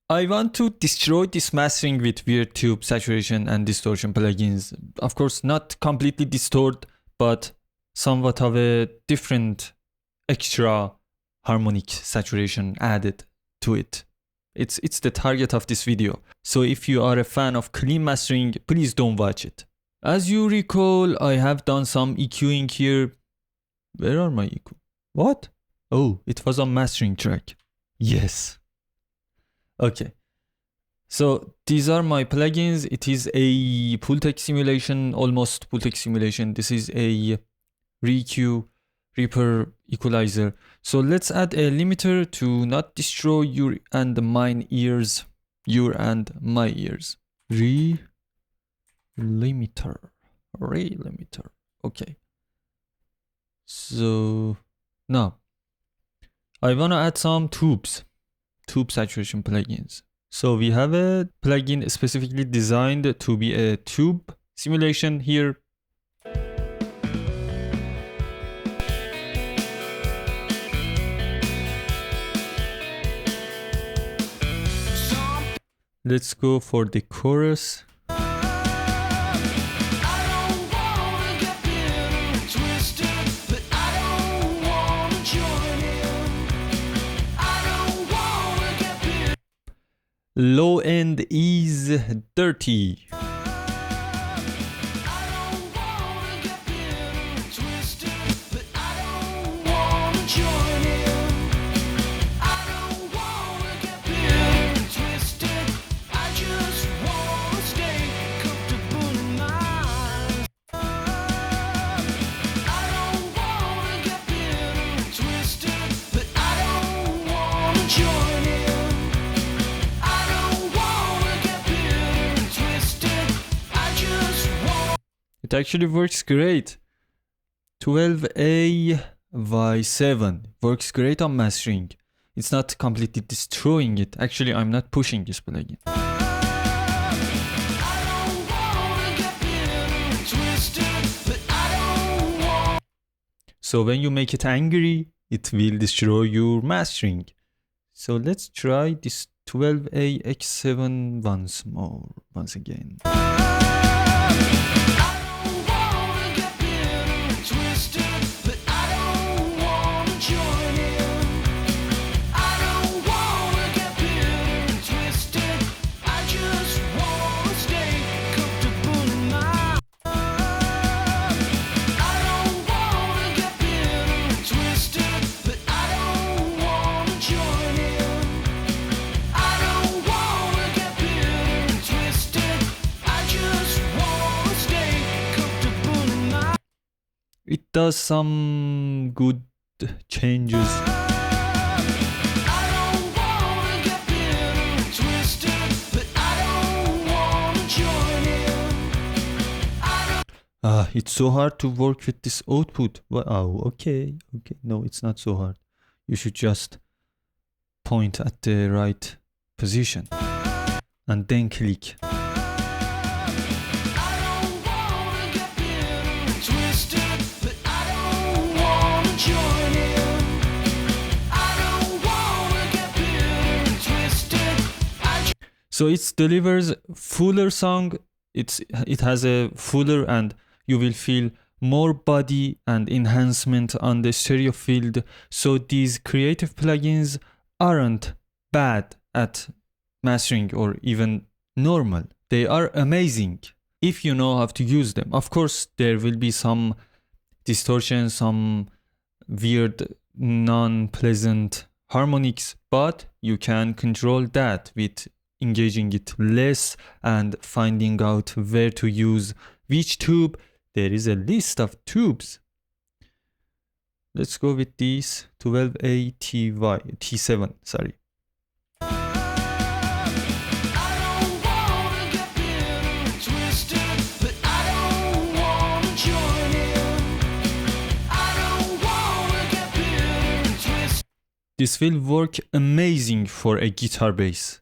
I want to destroy this mastering with weird tube saturation and distortion plugins. Of course, not completely distort, but somewhat of a different extra harmonic saturation added to it. It's the target of this video. So if you are a fan of clean mastering, please don't watch it. As you recall, I have done some EQing here. Where are my EQ? What? Oh, it was on mastering track. Yes. Okay. So these are my plugins. It is a full text simulation, almost full text simulation. This is a ReQ, Reaper equalizer. So let's add a limiter to not destroy your and mine ears. Your and my ears. Limiter. Okay. So now I want to add some tube saturation plugins. So we have a plugin specifically designed to be a tube simulation here. Let's go for the chorus. Low end is dirty. It actually works great. 12A/7 works great on mastering. It's not completely destroying it. Actually, I'm not pushing this plugin. So when you make it angry, it will destroy your mastering. So let's try this 12A/7 once again. It does some good changes. It's so hard to work with this output. Oh, okay. No, it's not so hard. You should just point at the right position and then click. So it delivers fuller song. It has a fuller, and you will feel more body and enhancement on the stereo field. So these creative plugins aren't bad at mastering or even normal. They are amazing if you know how to use them. Of course, there will be some distortion, some weird, non-pleasant harmonics, but you can control that with engaging it less and finding out where to use which tube. There is a list of tubes. Let's go with these 12A/T7, sorry. This will work amazing for a guitar bass.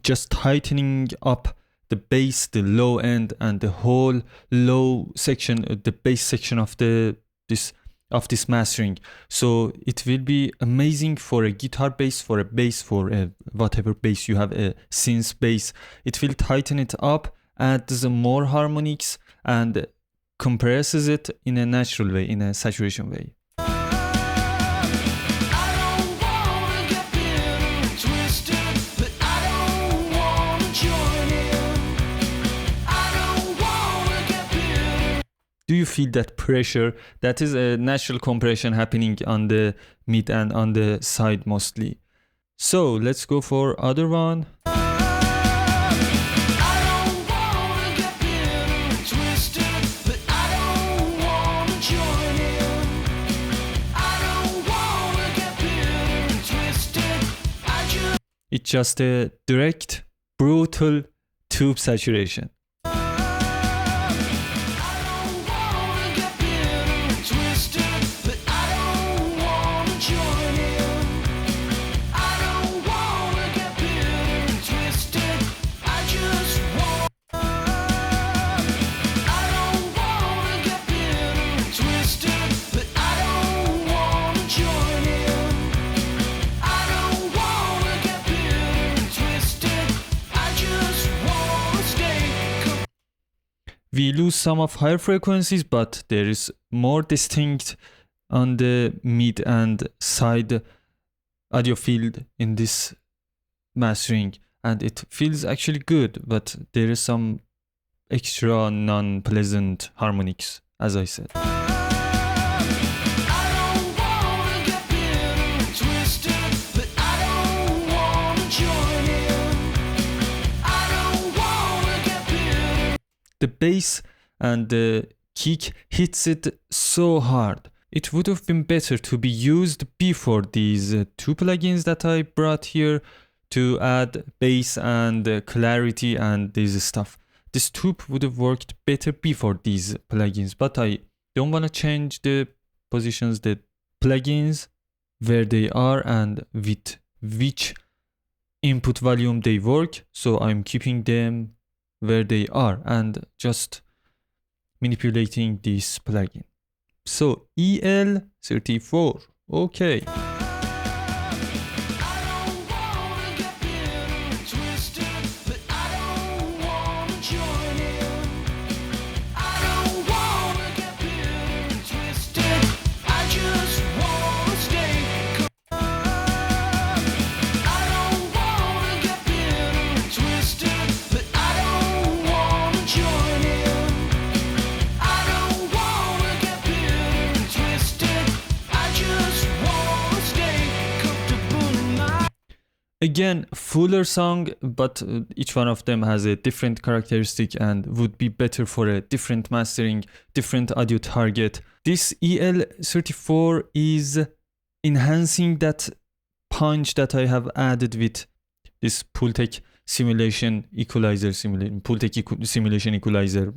Just tightening up the bass, the low end, and the whole low section, the bass section of this of this mastering. So it will be amazing for a guitar bass, for a bass, for a whatever bass you have, a synth bass. It will tighten it up, adds more harmonics, and compresses it in a natural way, in a saturation way. Do you feel that pressure? That is a natural compression happening on the mid and on the side mostly. So let's go for other one. It's just a direct, brutal tube saturation. We lose some of higher frequencies, but there is more distinct on the mid and side audio field in this mastering, and it feels actually good, but there is some extra non-pleasant harmonics, as I said. The bass and the kick hits it so hard. It would have been better to be used before these two plugins that I brought here to add bass and clarity and this stuff. This tube would have worked better before these plugins, but I don't want to change the positions, the plugins, where they are and with which input volume they work. So I'm keeping them where they are and just manipulating this plugin. So EL34, okay. Again, fuller song, but each one of them has a different characteristic and would be better for a different mastering, different audio target. This EL34 is enhancing that punch that I have added with this Pultec simulation equalizer, simulation equalizer.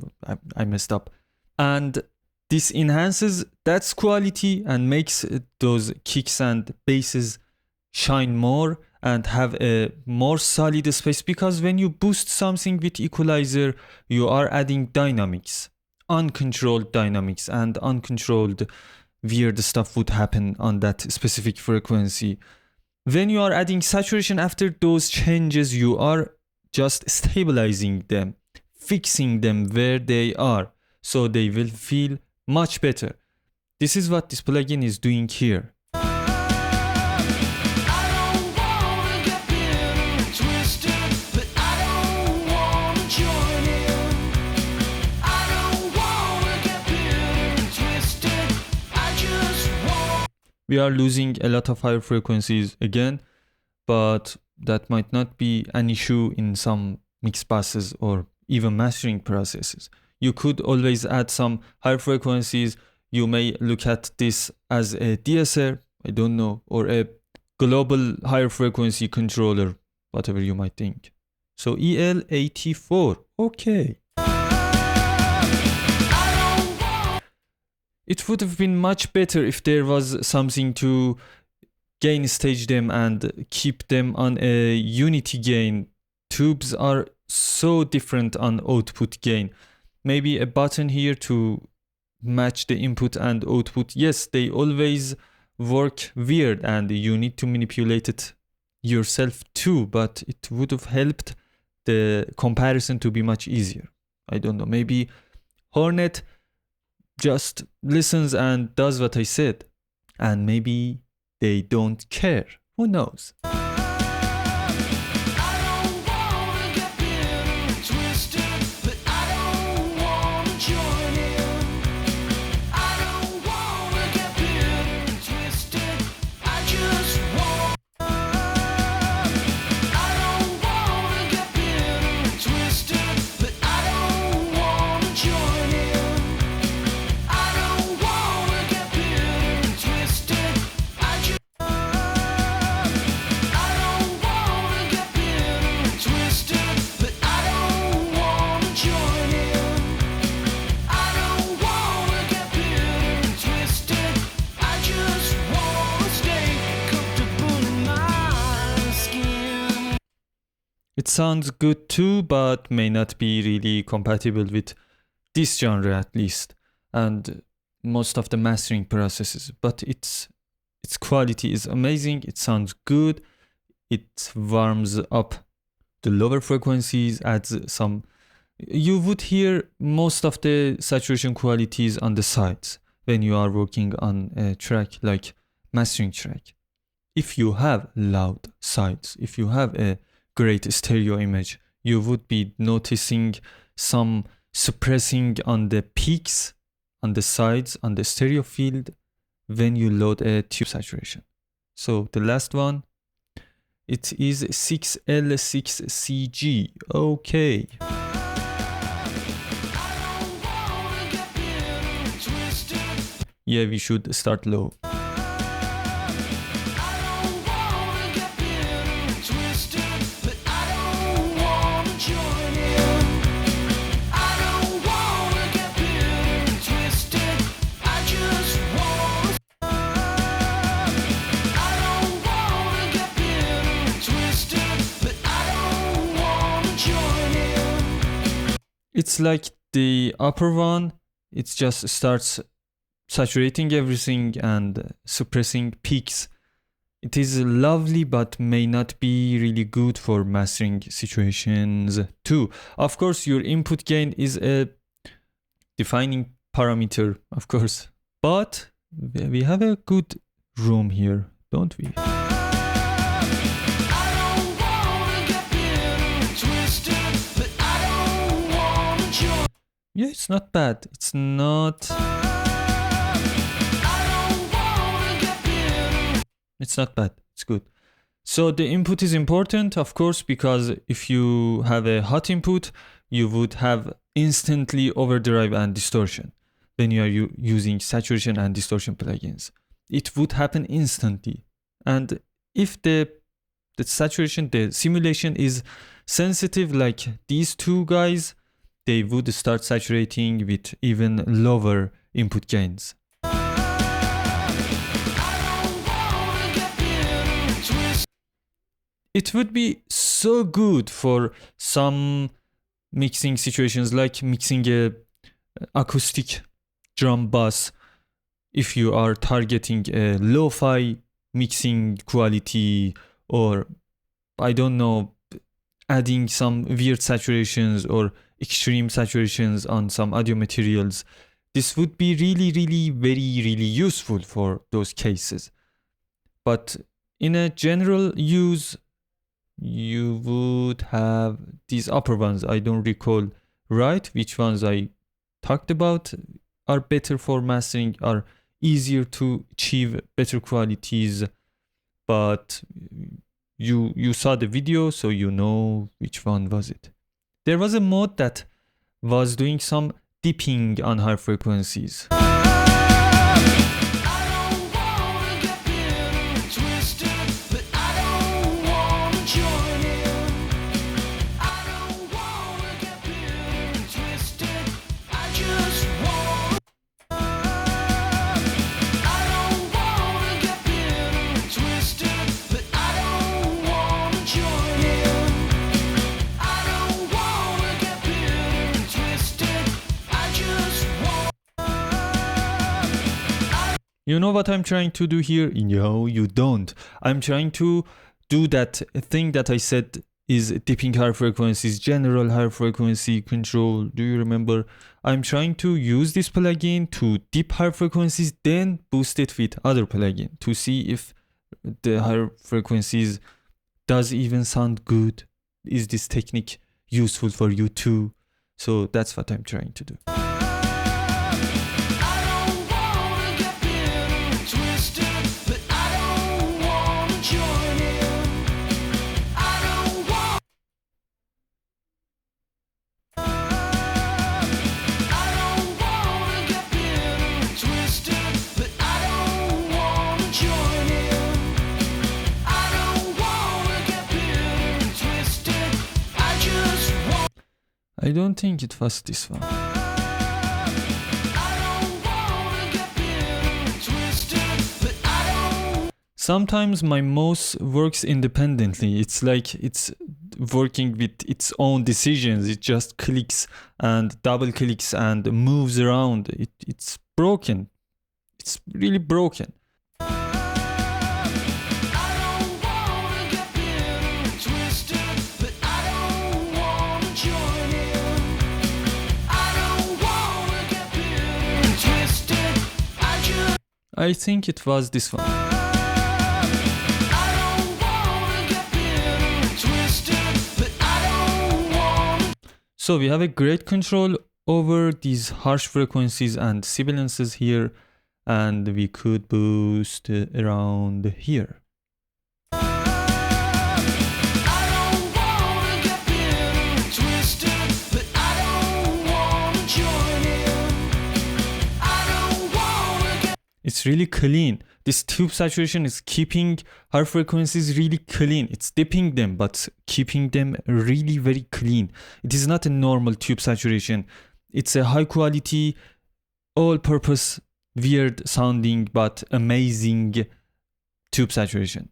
I messed up. And this enhances that quality and makes those kicks and basses shine more and have a more solid space, because when you boost something with equalizer, you are adding dynamics, uncontrolled dynamics, and uncontrolled weird stuff would happen on that specific frequency. When you are adding saturation after those changes, you are just stabilizing them, fixing them where they are, so they will feel much better. This is what this plugin is doing here. We are losing a lot of higher frequencies again, but that might not be an issue in some mix passes or even mastering processes. You could always add some higher frequencies. You may look at this as a DSR, I don't know, or a global higher frequency controller, whatever you might think. So EL84, okay. It would have been much better if there was something to gain stage them and keep them on a unity gain. Tubes are so different on output gain. Maybe a button here to match the input and output. Yes, they always work weird and you need to manipulate it yourself too, but it would have helped the comparison to be much easier. I don't know, maybe Hornet just listens and does what I said, and maybe they don't care. Who knows? It sounds good too, but may not be really compatible with this genre at least, and most of the mastering processes. But its quality is amazing. It sounds good. It warms up the lower frequencies, adds some. You would hear most of the saturation qualities on the sides when you are working on a track like mastering track. If you have loud sides, if you have a great stereo image, you would be noticing some suppressing on the peaks, on the sides, on the stereo field when you load a tube saturation. So the last one, it is 6L6CG. Okay. Yeah, we should start low. It's like the upper one, it just starts saturating everything and suppressing peaks. It is lovely, but may not be really good for mastering situations too. Of course, your input gain is a defining parameter, of course, but we have a good room here, don't we? Yeah, it's not bad. It's not. It's not bad. It's good. So the input is important, of course, because if you have a hot input, you would have instantly overdrive and distortion when you are using saturation and distortion plugins. It would happen instantly. And if the saturation, the simulation is sensitive like these two guys, they would start saturating with even lower input gains. It would be so good for some mixing situations, like mixing a acoustic drum bass. If you are targeting a lo-fi mixing quality, or I don't know, adding some weird saturations or extreme saturations on some audio materials, this would be really very useful for those cases. But in a general use, you would have these upper ones. I don't recall right which ones I talked about are better for mastering, are easier to achieve better qualities, but you saw the video, so you know which one was it. There was a mode that was doing some dipping on high frequencies. You know what I'm trying to do here? No, you don't. I'm trying to do that thing that I said is dipping higher frequencies, general higher frequency control. Do you remember? I'm trying to use this plugin to dip higher frequencies, then boost it with other plugin to see if the higher frequencies does even sound good. Is this technique useful for you too? So that's what I'm trying to do. I don't think it was this one. Sometimes my mouse works independently. It's like it's working with its own decisions. It just clicks and double clicks and moves around. It's broken. It's really broken. I think it was this one. So we have a great control over these harsh frequencies and sibilances here, and we could boost around here. It's really clean. This tube saturation is keeping high frequencies really clean. It's dipping them, but keeping them really very clean. It is not a normal tube saturation. It's a high quality, all-purpose, weird sounding, but amazing tube saturation.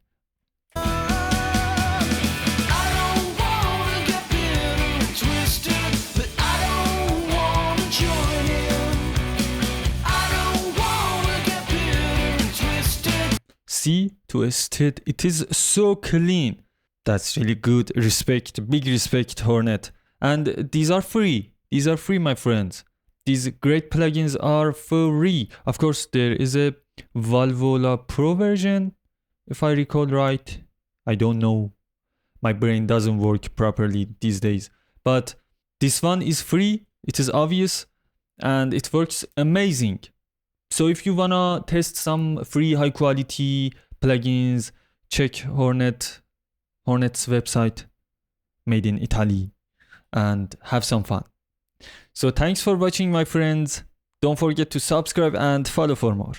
See, twisted. It is so clean. That's really good. Respect, big respect, Hornet. And these are free. These are free, my friends. These great plugins are free. Of course, there is a Valvola Pro version, if I recall right. I don't know. My brain doesn't work properly these days. But this one is free. It is obvious. And it works amazing. So if you wanna test some free high quality plugins, check Hornet's website, made in Italy, and have some fun. So thanks for watching, my friends. Don't forget to subscribe and follow for more.